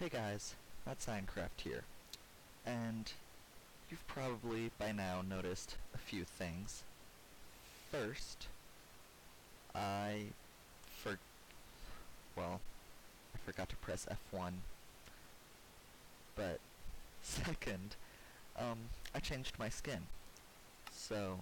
Hey guys, that's Sciencraft here, and you've probably by now noticed a few things. First, I for well, I forgot to press F1, but second, I changed my skin. So,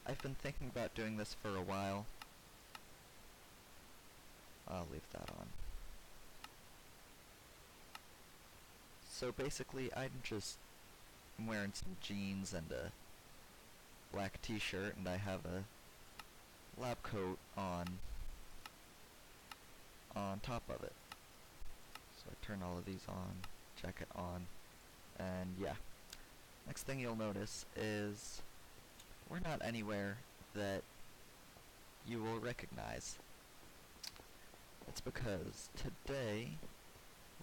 I've been thinking about doing this for a while. I'll leave that on. So basically, I'm wearing some jeans and a black t-shirt, and I have a lab coat on top of it. So I turn all of these on, jacket on, and yeah. Next thing you'll notice is we're not anywhere that you will recognize. It's because today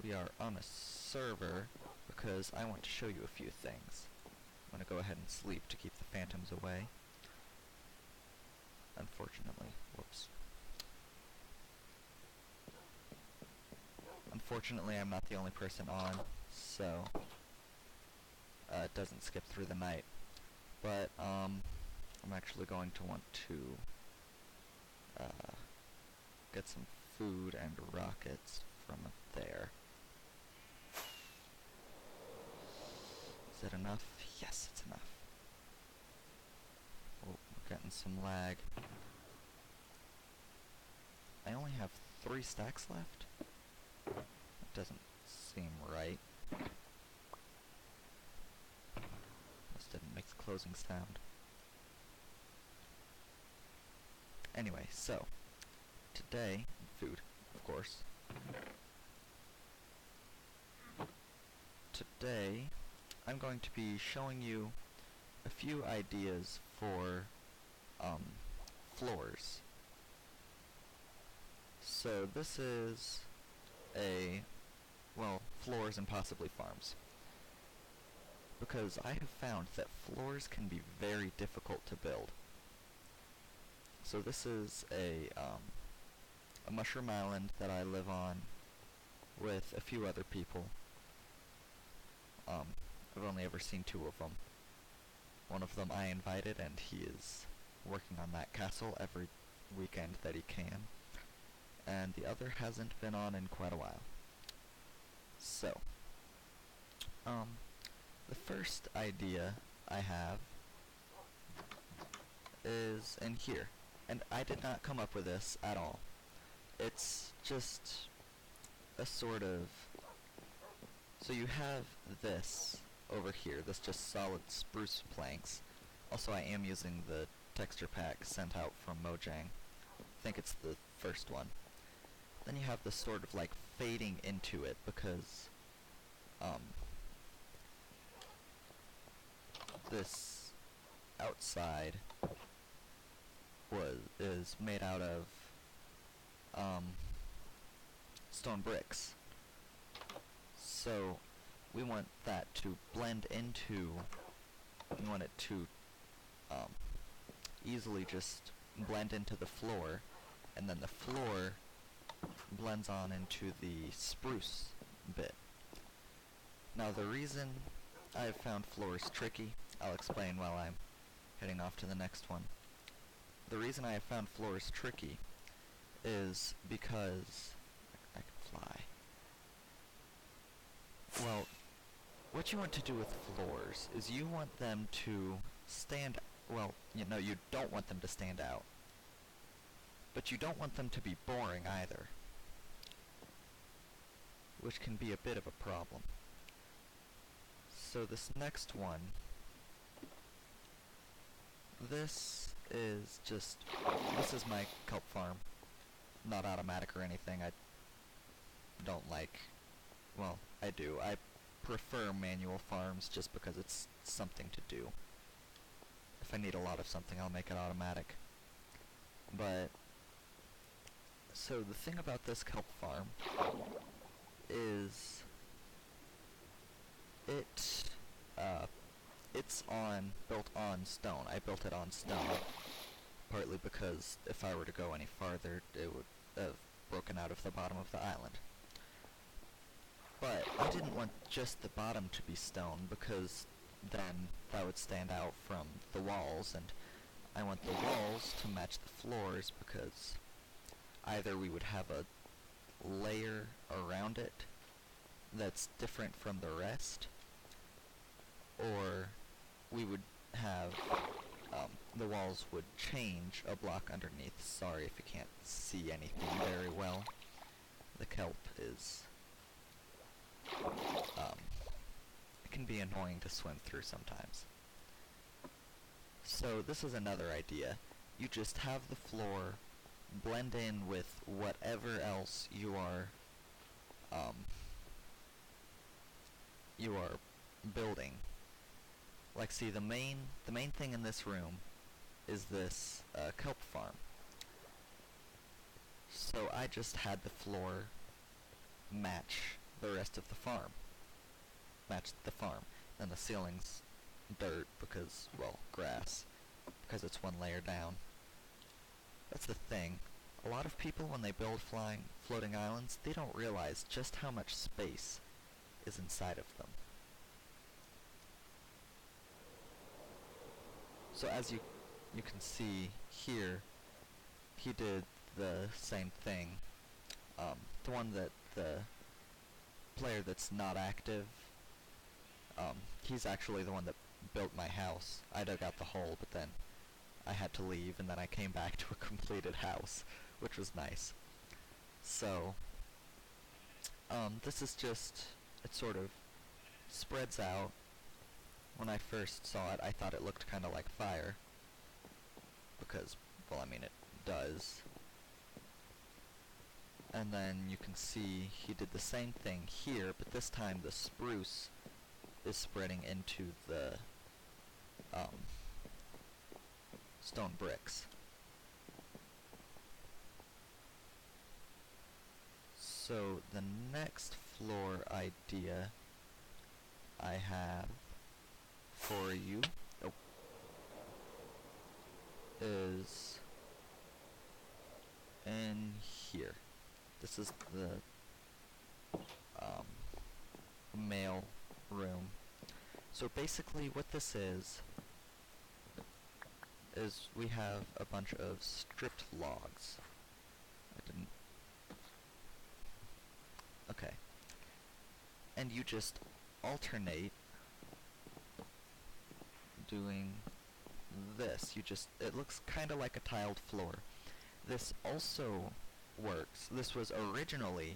we are on a server because I want to show you a few things. I'm going to go ahead and sleep to keep the phantoms away. Unfortunately. Whoops. Unfortunately, I'm not the only person on, so it doesn't skip through the night. But I'm actually going to want to get some food and rockets from up there. Is it enough? Yes, it's enough. Oh, we're getting some lag. I only have 3 stacks left? That doesn't seem right. This didn't make the closing sound. Anyway, so, today, food, of course. Today, I'm going to be showing you a few ideas for floors. So this is floors and possibly farms. Because I have found that floors can be very difficult to build. So this is a mushroom island that I live on with a few other people. I've only ever seen 2 of them. One of them I invited, and he is working on that castle every weekend that he can. And the other hasn't been on in quite a while. So, the first idea I have is in here. And I did not come up with this at all. It's just a sort of... So you have this over here, this just solid spruce planks. Also, I am using the texture pack sent out from Mojang. I think it's the first one. Then you have this sort of like fading into it because this outside is made out of stone bricks. So we want that to blend into, we want it to easily just blend into the floor, and then the floor blends on into the spruce bit. Now the reason I've found floors tricky, I'll explain while I'm heading off to the next one. The reason I have found floors tricky is because I can fly. Well, what you want to do with floors is you want them to stand, well, you don't want them to stand out. But you don't want them to be boring either, which can be a bit of a problem. So this next one, this is my kelp farm. Not automatic or anything. I don't like, well, I do. I prefer manual farms just because it's something to do. If I need a lot of something, I'll make it automatic. But, so the thing about this kelp farm is it's built on stone. I built it on stone, partly because if I were to go any farther, it would have broken out of the bottom of the island. But want just the bottom to be stone because then that would stand out from the walls, and I want the walls to match the floors because either we would have a layer around it that's different from the rest, or we would have the walls would change a block underneath. Sorry if you can't see anything very well. The kelp is it can be annoying to swim through sometimes. So this is another idea. You just have the floor blend in with whatever else you are building. Like, see, the main thing in this room is this kelp farm. So I just had the floor match the rest of the farm. Match the farm. And the ceiling's dirt because, well, grass, because it's one layer down. That's the thing. A lot of people, when they build floating islands, they don't realize just how much space is inside of them. So as you can see here, he did the same thing. The one that the player that's not active, he's actually the one that built my house. I dug out the hole, but then I had to leave, and then I came back to a completed house, which was nice. So, this is just, it sort of spreads out. When I first saw it, I thought it looked kind of like fire, because, well, I mean, it does. And then you can see he did the same thing here, but this time the spruce is spreading into the stone bricks. So the next floor idea I have for you is in here. This is the mail room. So basically what this is we have a bunch of stripped logs. Okay. And you just alternate doing this. It looks kind of like a tiled floor. This also works. This was originally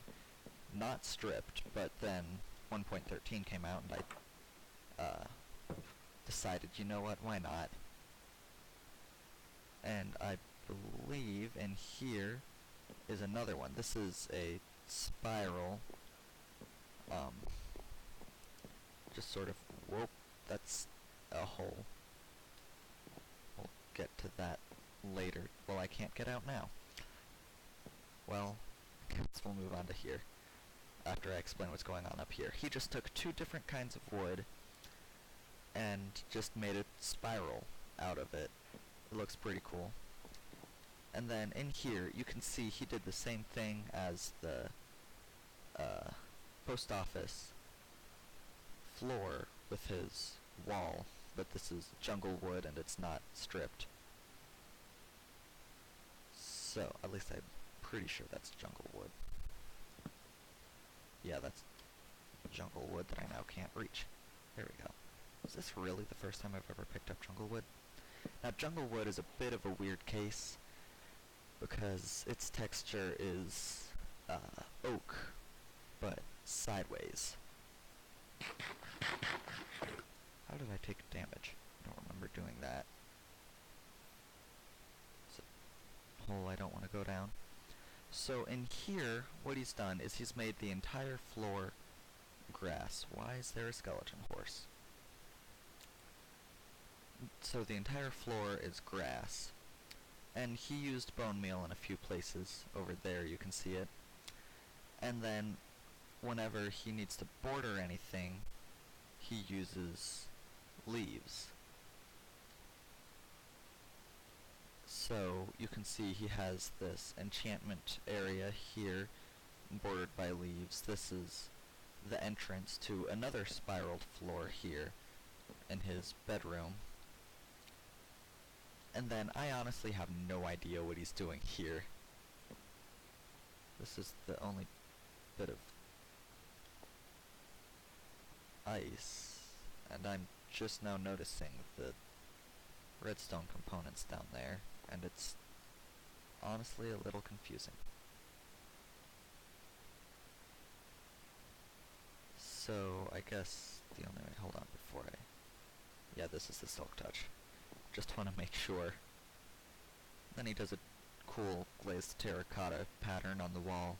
not stripped, but then 1.13 came out and I decided, you know what, why not? And I believe in here is another one. This is a spiral, just sort of, whoop, that's a hole. We'll get to that later. Well, I can't get out now. Well, I guess we'll move on to here after I explain what's going on up here. He just took two different kinds of wood and just made a spiral out of it. It looks pretty cool. And then in here, you can see he did the same thing as the post office floor with his wall, but this is jungle wood and it's not stripped. So, at least I'm pretty sure that's jungle wood. Yeah, that's jungle wood that I now can't reach. There we go. Is this really the first time I've ever picked up jungle wood? Now, jungle wood is a bit of a weird case because its texture is oak, but sideways. How did I take damage? I don't remember doing that. It's a hole I don't want to go down. So in here, what he's done is he's made the entire floor grass. Why is there a skeleton horse? So the entire floor is grass. And he used bone meal in a few places. Over there you can see it. And then whenever he needs to border anything, he uses leaves. So you can see he has this enchantment area here bordered by leaves. This is the entrance to another spiraled floor here in his bedroom. And then I honestly have no idea what he's doing here. This is the only bit of ice, and I'm just now noticing the redstone components down there, and it's honestly a little confusing. So I guess the only way, hold on before I, yeah, this is the silk touch. Just want to make sure. Then he does a cool glazed terracotta pattern on the wall.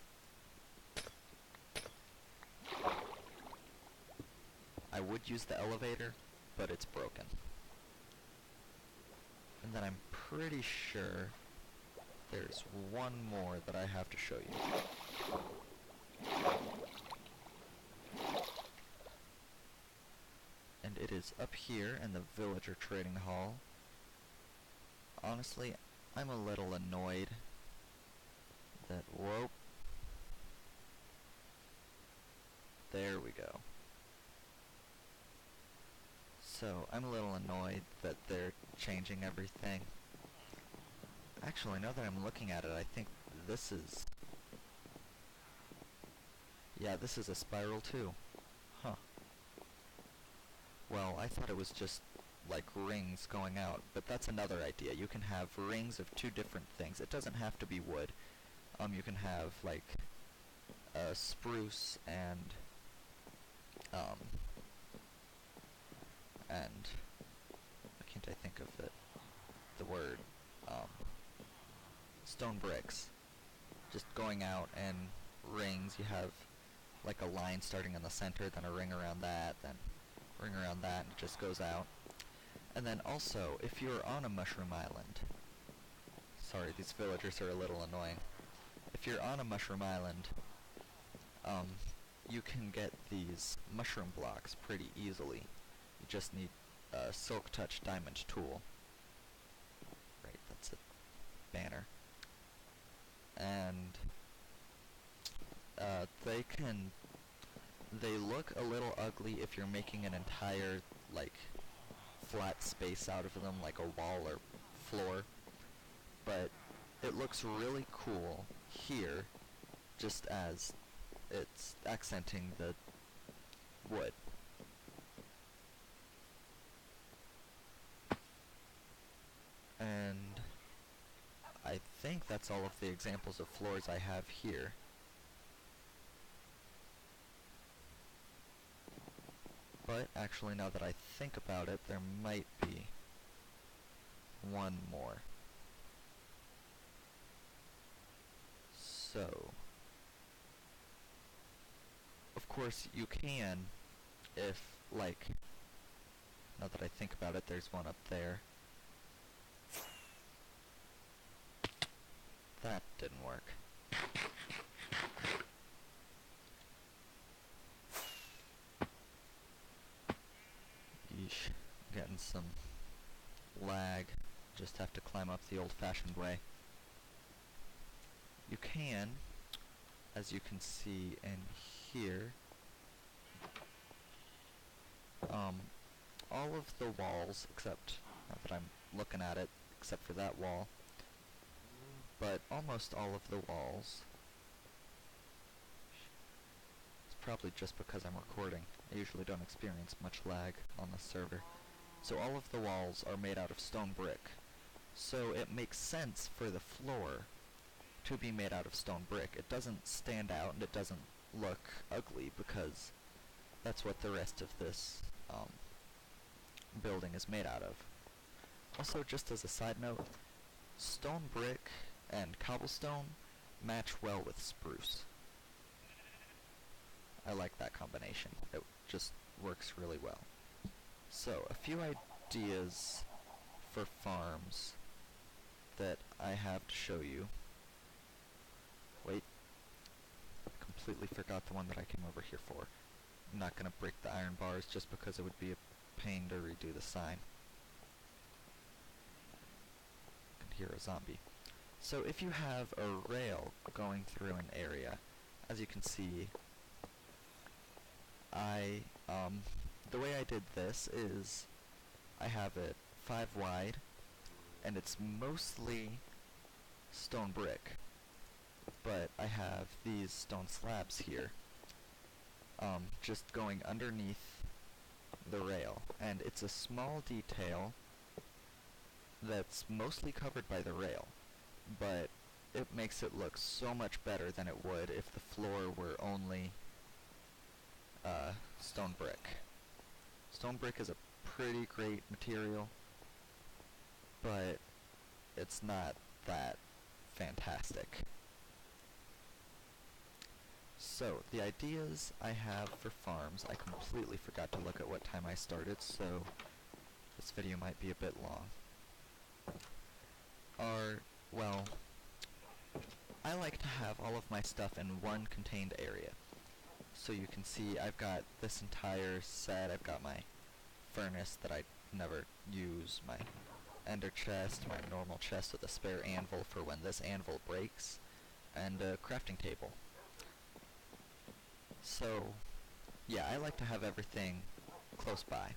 I would use the elevator, but it's broken. And then I'm pretty sure there's one more that I have to show you. And it is up here in the villager trading hall. Honestly, I'm a little annoyed that, whoa. There we go. So, I'm a little annoyed that they're changing everything. Actually, now that I'm looking at it, I think this is... yeah, this is a spiral too. Huh. Well, I thought it was just, like, rings going out, but that's another idea. You can have rings of two different things. It doesn't have to be wood. You can have, like, spruce and why can't I think of the word, stone bricks. Just going out and rings. You have, like, a line starting in the center, then a ring around that, then ring around that, and it just goes out. And then also, if you're on a mushroom island, sorry, these villagers are a little annoying. If you're on a mushroom island, you can get these mushroom blocks pretty easily. You just need a Silk Touch diamond tool. Right, that's a banner. And they look a little ugly if you're making an entire, like, flat space out of them, like a wall or floor, but it looks really cool here, just as it's accenting the wood. And I think that's all of the examples of floors I have here. But actually, now that I think about it, there might be one more. So, of course, you can, if, like, now that I think about it, there's one up there. That didn't work. Yeesh, getting some lag. Just have to climb up the old-fashioned way. You can, as you can see in here, all of the walls, except, not that I'm looking at it, except for that wall, but almost all of the walls, it's probably just because I'm recording. I usually don't experience much lag on this server. So all of the walls are made out of stone brick. So it makes sense for the floor to be made out of stone brick. It doesn't stand out and it doesn't look ugly because that's what the rest of this building is made out of. Also, just as a side note, stone brick and cobblestone match well with spruce. I like that combination. It just works really well. So, a few ideas for farms that I have to show you. Wait, I completely forgot the one that I came over here for. I'm not going to break the iron bars just because it would be a pain to redo the sign. I can hear a zombie. So if you have a rail going through an area, as you can see, The way I did this is I have it 5 wide, and it's mostly stone brick, but I have these stone slabs here, just going underneath the rail, and it's a small detail that's mostly covered by the rail, but it makes it look so much better than it would if the floor were only stone brick. Stone brick is a pretty great material, but it's not that fantastic. So, the ideas I have for farms, I completely forgot to look at what time I started, so this video might be a bit long, are, well, I like to have all of my stuff in one contained area. So you can see I've got this entire set. I've got my furnace that I never use, my ender chest, my normal chest with a spare anvil for when this anvil breaks, and a crafting table. So, yeah, I like to have everything close by.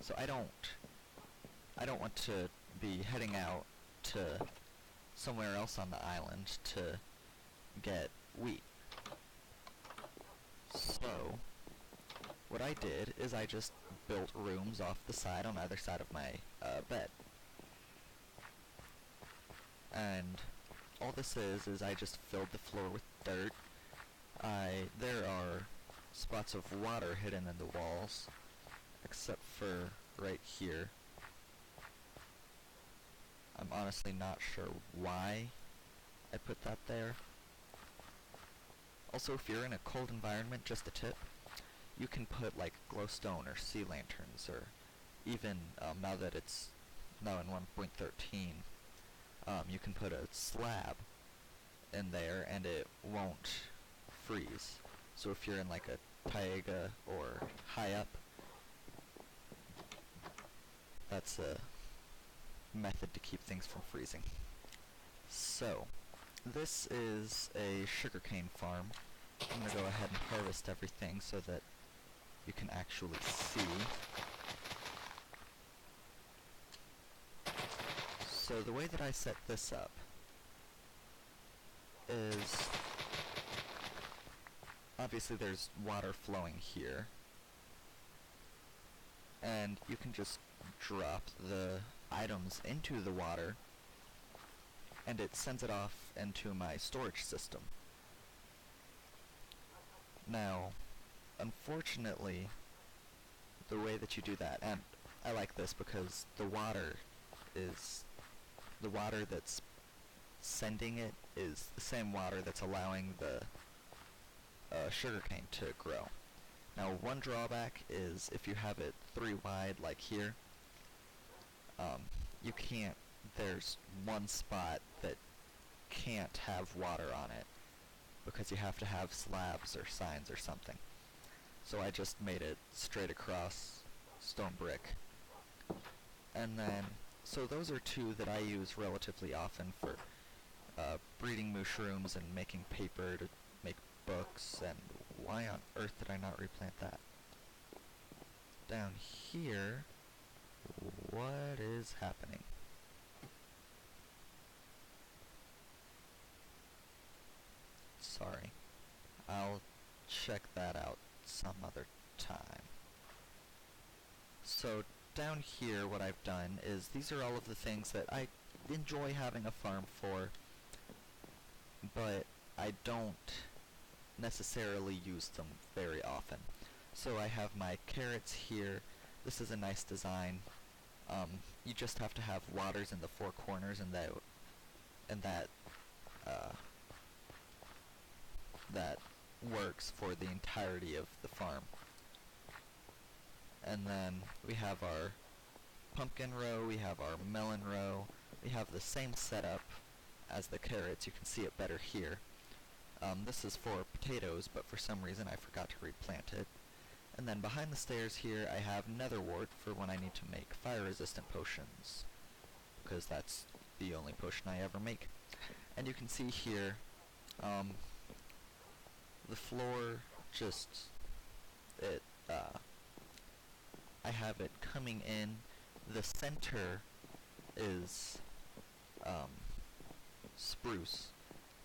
So I don't want to be heading out to somewhere else on the island to get wheat. So, what I did is I just built rooms off the side on either side of my bed. And all this is I just filled the floor with dirt. There are spots of water hidden in the walls, except for right here. I'm honestly not sure why I put that there. Also, if you're in a cold environment, just a tip, you can put like glowstone or sea lanterns, or even now that it's now in 1.13, you can put a slab in there and it won't freeze. So if you're in like a taiga or high up, that's a method to keep things from freezing. So, this is a sugarcane farm. I'm going to go ahead and harvest everything so that you can actually see. So the way that I set this up is, obviously there's water flowing here, and you can just drop the items into the water and it sends it off into my storage system. Now, unfortunately, the way that you do that, and I like this because the water that's sending it is the same water that's allowing the sugarcane to grow. Now, one drawback is if you have it 3 wide like here, you can't, there's one spot that can't have water on it because you have to have slabs or signs or something. So I just made it straight across stone brick. And then, so those are 2 that I use relatively often for breeding mushrooms and making paper to make books, and why on earth did I not replant that? Down here, what is happening? Sorry. I'll check that out some other time. So down here what I've done is these are all of the things that I enjoy having a farm for, but I don't necessarily use them very often. So I have my carrots here. This is a nice design. You just have to have waters in the 4 corners, and that works for the entirety of the farm. And then we have our pumpkin row, we have our melon row, we have the same setup as the carrots. You can see it better here. This is for potatoes, but for some reason I forgot to replant it. And then behind the stairs here I have nether wart for when I need to make fire-resistant potions, because that's the only potion I ever make. And you can see here, the floor just, uh, I have it coming in. The center is spruce,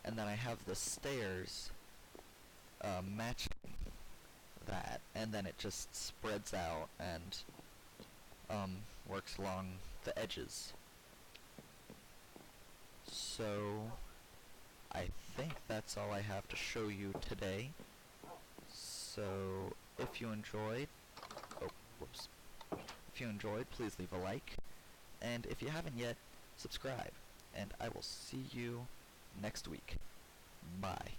and then I have the stairs matching that, and then it just spreads out and works along the edges. So I think that's all I have to show you today. So if you enjoyed, if you enjoyed, please leave a like, and if you haven't yet, subscribe, and I will see you next week. Bye.